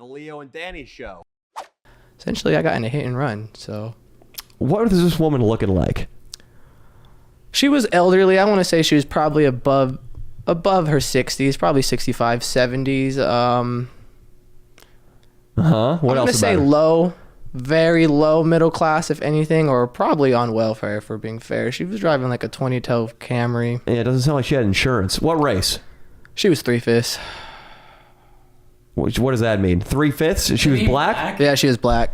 The Leo and Danny show. Essentially, I got in a hit and run, so. What is this woman looking like? She was elderly. I want to say she was probably above her 60s, probably 65, 70s. What I'm else? I'm gonna say low, very low middle class, if anything, or probably on welfare, for being fair. She was driving like a 2012 Camry. Yeah, it doesn't sound like she had insurance. What race? She was 3/5. What does that mean? 3/5? She was black? Yeah, she was black.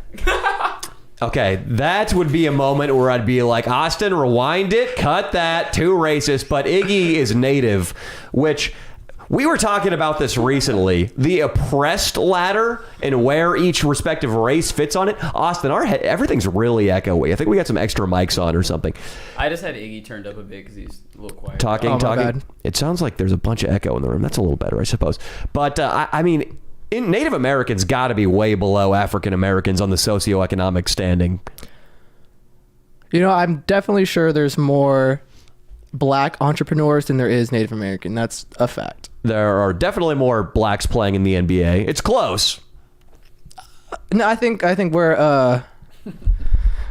Okay, that would be a moment where I'd be like, Austin, rewind it, cut that, too racist. But Iggy is native, which we were talking about this recently. The oppressed ladder and where each respective race fits on it. Austin, everything's really echoey. I think we got some extra mics on or something. I just had Iggy turned up a bit because he's a little quiet. Talking. Bad. It sounds like there's a bunch of echo in the room. That's a little better, I suppose. But I mean, Native Americans got to be way below African Americans on the socioeconomic standing. You know, I'm definitely sure there's more black entrepreneurs than there is Native American. That's a fact. There are definitely more blacks playing in the NBA. It's close. No, I think we're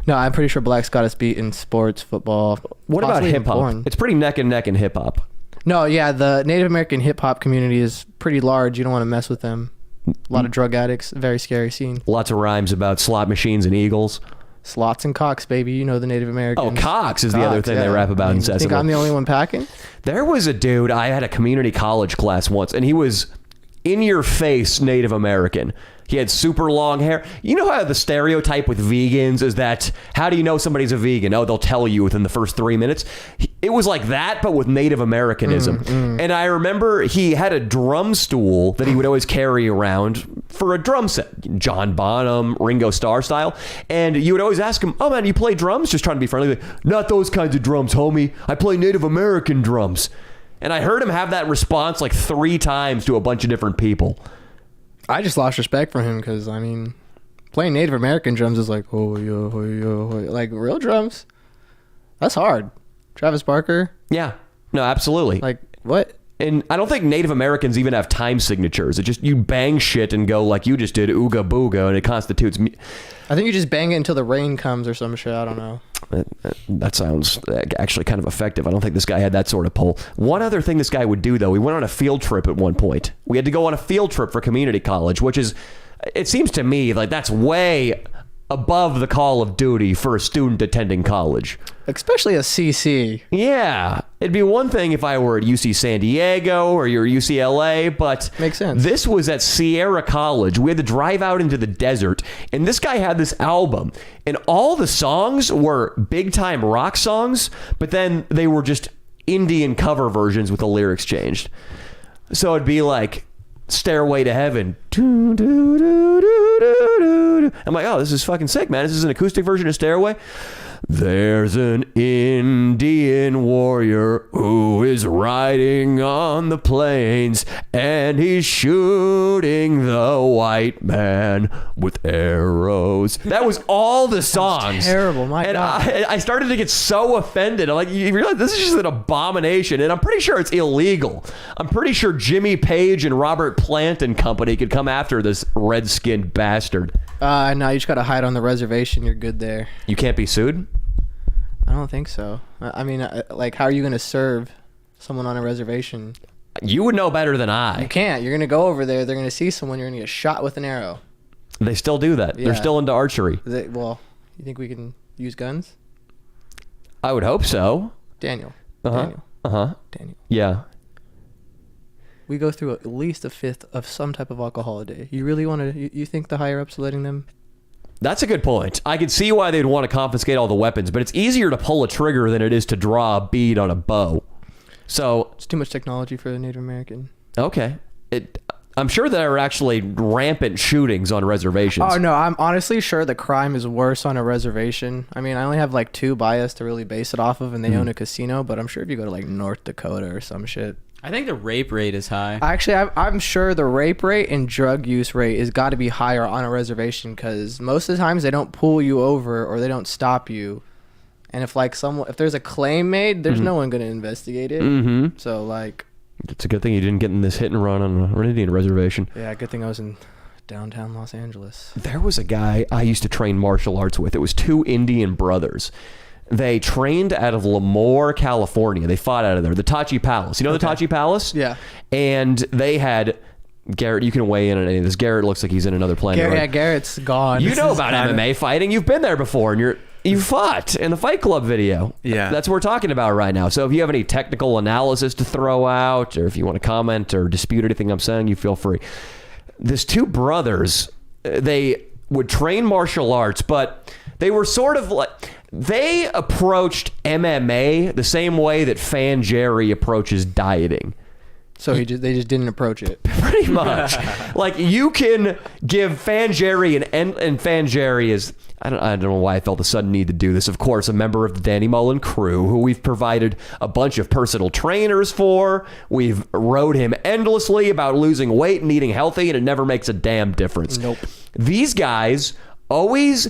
no, I'm pretty sure blacks got us beat in sports, football. What about possibly hip hop? porn. It's pretty neck and neck in hip hop. No, yeah, the Native American hip hop community is pretty large. You don't want to mess with them. A lot of drug addicts. Very scary scene. Lots of rhymes about slot machines and eagles. Slots and cocks, baby. You know the Native Americans. Oh, cocks is the other thing they rap about incessantly. Think I'm the only one packing? There was a dude, I had a community college class once, and he was in your face Native American. He had super long hair. You know how the stereotype with vegans is that, how do you know somebody's a vegan? Oh, they'll tell you within the first 3 minutes. It was like that, but with Native Americanism. And I remember he had a drum stool that he would always carry around for a drum set, John Bonham, Ringo Starr style. And you would always ask him, oh man, you play drums? Just trying to be friendly. Like, not those kinds of drums, homie. I play Native American drums. And I heard him have that response like 3 times to a bunch of different people. I just lost respect for him because, I mean, playing Native American drums is like, oh, yo, oh, yo, oh, yo. Like, real drums? That's hard. Travis Barker? Yeah. No, absolutely. Like, what? And I don't think Native Americans even have time signatures. It just, you bang shit and go like you just did, ooga booga, and it constitutes... I think you just bang it until the rain comes or some shit. I don't know. That sounds actually kind of effective. I don't think this guy had that sort of pull. One other thing this guy would do, though, we went on a field trip at one point. We had to go on a field trip for community college, which is, it seems to me like that's way above the call of duty for a student attending college. Especially a CC. Yeah. It'd be one thing if I were at UC San Diego or you're UCLA, but makes sense. This was at Sierra College. We had to drive out into the desert, and this guy had this album, and all the songs were big-time rock songs, but then they were just Indian cover versions with the lyrics changed. So it'd be like Stairway to Heaven. I'm like, oh, this is fucking sick, man. This is an acoustic version of Stairway. There's an Indian warrior who is riding on the plains, and he's shooting the white man with arrows. That was all the songs. Terrible, my God. And I started to get so offended. I'm like, you realize this is just an abomination, and I'm pretty sure it's illegal. I'm pretty sure Jimmy Page and Robert Plant and company could come after this red-skinned bastard. No, you just gotta hide on the reservation. You're good there. You can't be sued? I don't think so. I mean, like, how are you gonna serve someone on a reservation? You would know better than I. You can't. You're gonna go over there. They're gonna see someone. You're gonna get shot with an arrow. They still do that. Yeah. They're still into archery. Well, you think we can use guns? I would hope so. Daniel. Daniel. Daniel. Yeah. We go through at least a fifth of some type of alcohol a day. You really want to... You think the higher ups are letting them... That's a good point. I could see why they'd want to confiscate all the weapons, but it's easier to pull a trigger than it is to draw a bead on a bow. So it's too much technology for a Native American. Okay. I'm sure there are actually rampant shootings on reservations. Oh, no. I'm honestly sure the crime is worse on a reservation. I mean, I only have like 2 bias to really base it off of, and they own a casino, but I'm sure if you go to like North Dakota or some shit... I think the rape rate is high. Actually, I'm sure the rape rate and drug use rate has got to be higher on a reservation because most of the times they don't pull you over or they don't stop you. And if there's a claim made, there's no one going to investigate it. So like... It's a good thing you didn't get in this hit and run on an Indian reservation. Yeah, good thing I was in Downtown Los Angeles. There was a guy I used to train martial arts with. It was two Indian brothers. They trained out of Lemoore, California. They fought out of there. The Tachi Palace. You know the Tachi Palace? Yeah. And they had... Garrett, you can weigh in on any of this. Garrett looks like he's in another planet. Garrett, right? yeah, Garrett's gone. You know about MMA fighting. You've been there before, and you fought in the Fight Club video. Yeah. That's what we're talking about right now. So if you have any technical analysis to throw out, or if you want to comment or dispute anything I'm saying, you feel free. These two brothers, they would train martial arts, but they were sort of like... They approached MMA the same way that Fan Jerry approaches dieting. So they just didn't approach it. Pretty much. Like, you can give Fan Jerry and Fan Jerry is... I don't know why I felt a sudden need to do this. Of course, a member of the Danny Mullen crew, who we've provided a bunch of personal trainers for. We've rode him endlessly about losing weight and eating healthy, and it never makes a damn difference. Nope. These guys always...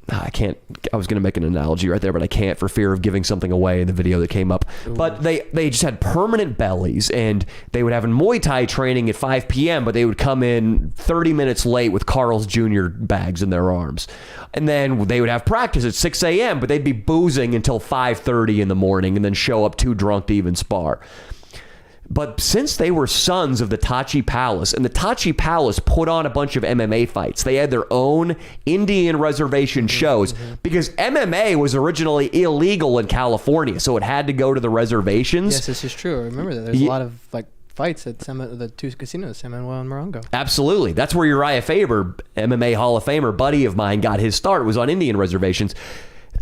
I can't. I was going to make an analogy right there, but I can't for fear of giving something away in the video that came up. Ooh. But they just had permanent bellies, and they would have a Muay Thai training at 5 p.m., but they would come in 30 minutes late with Carl's Jr. bags in their arms. And then they would have practice at 6 a.m., but they'd be boozing until 5:30 in the morning and then show up too drunk to even spar. But since they were sons of the Tachi Palace, and the Tachi Palace put on a bunch of MMA fights, they had their own Indian reservation shows, because MMA was originally illegal in California, so it had to go to the reservations. Yes, this is true. I remember that. There's a lot of like fights at the two casinos, San Manuel and Morongo. Absolutely. That's where Uriah Faber, MMA Hall of Famer, buddy of mine, got his start, was on Indian reservations.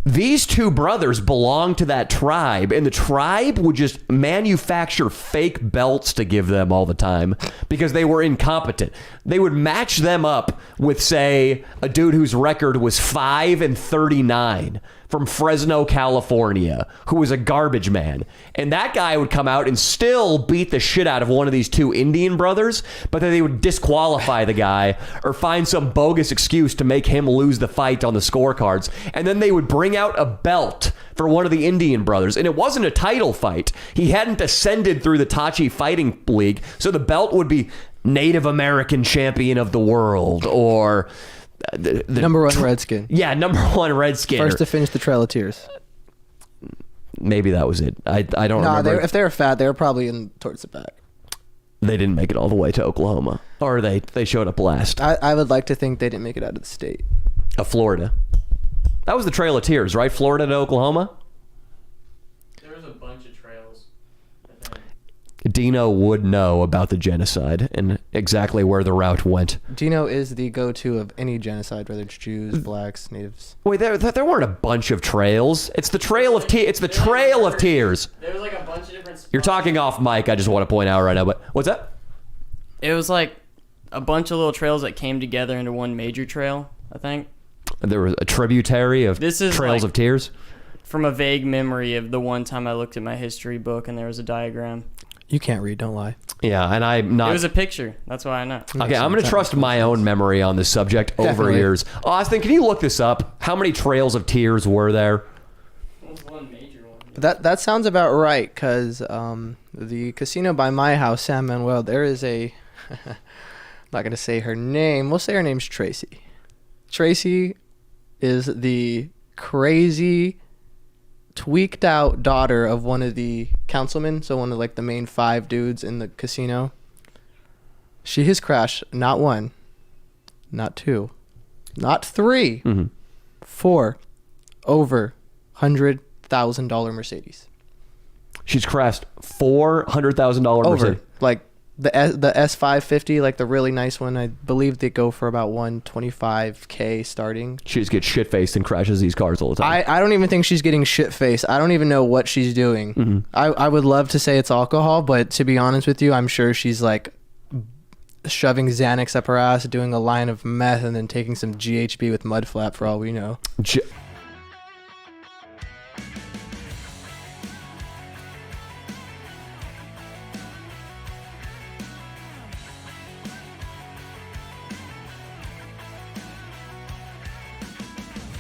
These two brothers belonged to that tribe, and the tribe would just manufacture fake belts to give them all the time because they were incompetent. They would match them up with, say, a dude whose record was 5-39 from Fresno, California, who was a garbage man. And that guy would come out and still beat the shit out of one of these two Indian brothers, but then they would disqualify the guy or find some bogus excuse to make him lose the fight on the scorecards. And then they would bring out a belt for one of the Indian brothers. And it wasn't a title fight. He hadn't ascended through the Tachi Fighting League, so the belt would be Native American Champion of the World, or... the number one Redskin. Yeah, number one Redskin. First to finish the Trail of Tears. Maybe that was it. I don't remember. If they were fat, they were probably in towards the back. They didn't make it all the way to Oklahoma. Or they showed up last. I would like to think they didn't make it out of the state. Of Florida. That was the Trail of Tears, right? Florida to Oklahoma? There was a bunch of trails, I think. Dino would know about the genocide and exactly where the route went. Dino is the go-to of any genocide, whether it's Jews, blacks, natives. Wait, there weren't a bunch of trails. It's the Trail of Tears. It's the Trail of Tears. There was like a bunch of different spots. You're talking off mic. I just want to point out right now. But what's that? It was like a bunch of little trails that came together into one major trail, I think. There was a tributary of This is Trails like- of Tears. From a vague memory of the one time I looked at my history book and there was a diagram. You can't read, don't lie. Yeah, and I'm not... It was a picture. That's why I know. Okay, I'm going to trust my own memory on this subject over Definitely. years. Austin, can you look this up? How many Trails of Tears were there? There was one major one. That sounds about right, because the casino by my house, San Manuel, there is a... I'm not going to say her name. We'll say her name's Tracy. Tracy is the crazy, tweaked out daughter of one of the councilmen, so one of like the main 5 dudes in the casino. She has crashed not 1, not 2, not 3, 4 over $100,000 Mercedes. She's crashed $400,000 Over Mercedes. like the S550, like the really nice one. I believe they go for about $125K starting. She just gets shit-faced and crashes these cars all the time. I don't even think she's getting shit-faced. I don't even know what she's doing. I would love to say it's alcohol, but to be honest with you, I'm sure she's like shoving Xanax up her ass, doing a line of meth, and then taking some GHB with mud flap for all we know.